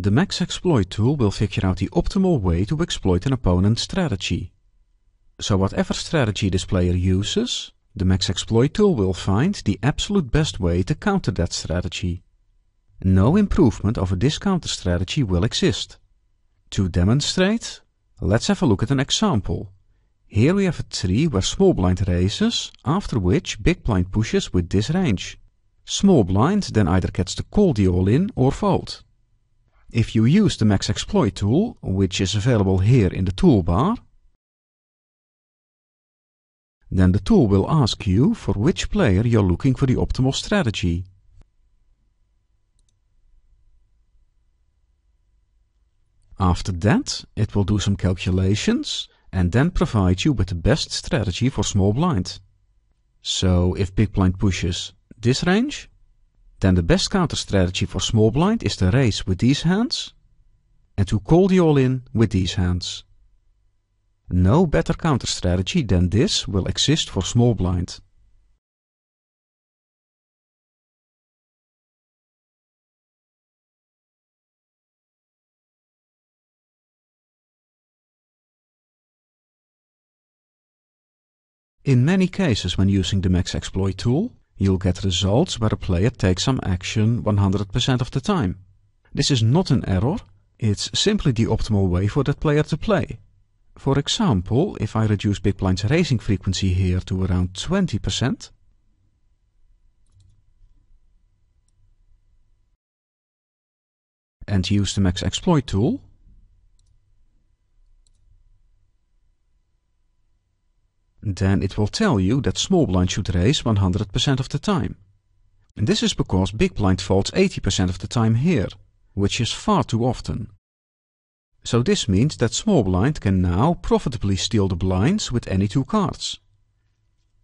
The max exploit tool will figure out the optimal way to exploit an opponent's strategy. So whatever strategy this player uses, the max exploit tool will find the absolute best way to counter that strategy. No improvement over this counter strategy will exist. To demonstrate, let's have a look at an example. Here we have a tree where small blind raises, after which big blind pushes with this range. Small blind then either gets to call the all-in or fold. If you use the max exploit tool, which is available here in the toolbar, then the tool will ask you for which player you're looking for the optimal strategy. After that, it will do some calculations and then provide you with the best strategy for small blind. So if big blind pushes this range, then the best counter strategy for small blind is to raise with these hands and to call the all-in with these hands. No better counter strategy than this will exist for small blind. In many cases when using the max exploit tool, you'll get results where a player takes some action 100% of the time. This is not an error, it's simply the optimal way for that player to play. For example, if I reduce big blind's raising frequency here to around 20%, and use the max exploit tool, then it will tell you that small blind should raise 100% of the time. And this is because big blind folds 80% of the time here, which is far too often. So this means that small blind can now profitably steal the blinds with any two cards.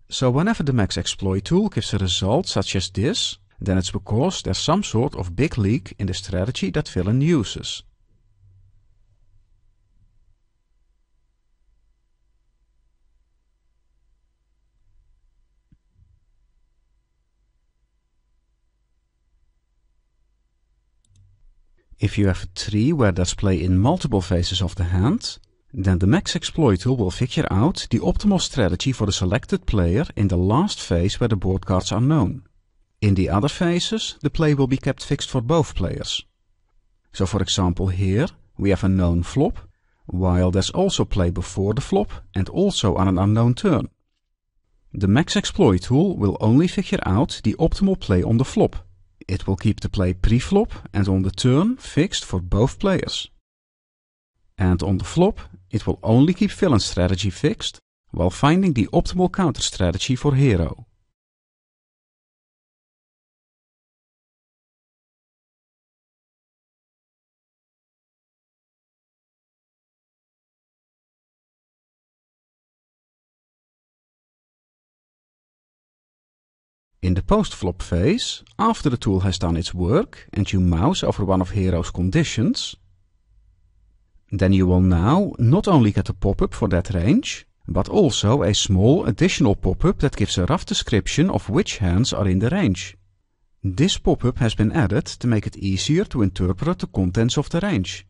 So whenever the max exploit tool gives a result such as this, then it's because there's some sort of big leak in the strategy that villain uses. If you have a tree where there's play in multiple phases of the hand, then the max exploit tool will figure out the optimal strategy for the selected player in the last phase where the board cards are known. In the other phases, the play will be kept fixed for both players. So for example here, we have a known flop, while there's also play before the flop and also on an unknown turn. The max exploit tool will only figure out the optimal play on the flop. It will keep the play pre-flop and on the turn fixed for both players. And on the flop, it will only keep villain strategy fixed, while finding the optimal counter strategy for hero. In the post-flop phase, after the tool has done its work and you mouse over one of hero's conditions, then you will now not only get a pop-up for that range, but also a small additional pop-up that gives a rough description of which hands are in the range. This pop-up has been added to make it easier to interpret the contents of the range.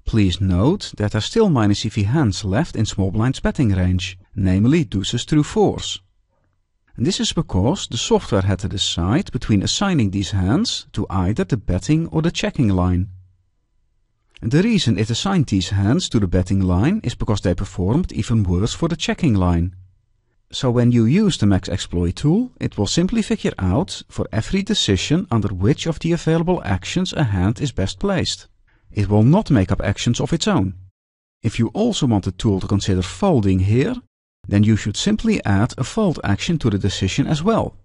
Please note that there are still -EV hands left in small blind's betting range, namely deuces through fours. This is because the software had to decide between assigning these hands to either the betting or the checking line. The reason it assigned these hands to the betting line is because they performed even worse for the checking line. So when you use the max exploit tool, it will simply figure out for every decision under which of the available actions a hand is best placed. It will not make up actions of its own. If you also want the tool to consider folding here, then you should simply add a fold action to the decision as well.